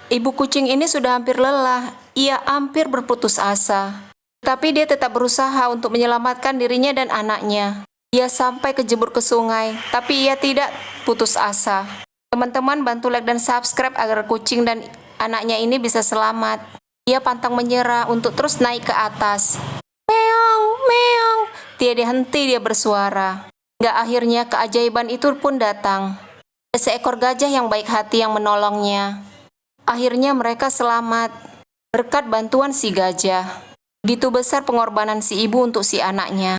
Ibu kucing ini sudah hampir lelah. Ia hampir berputus asa. Tapi dia tetap berusaha untuk menyelamatkan dirinya dan anaknya. Ia sampai kejebur ke sungai, tapi ia tidak putus asa. Teman-teman bantu like dan subscribe agar kucing dan anaknya ini bisa selamat. Ia pantang menyerah untuk terus naik ke atas. Meong, meong. Tiada henti dia bersuara. Hingga akhirnya keajaiban itu pun datang. Ada seekor gajah yang baik hati yang menolongnya. Akhirnya mereka selamat, berkat bantuan si gajah. Begitu besar pengorbanan si ibu untuk si anaknya.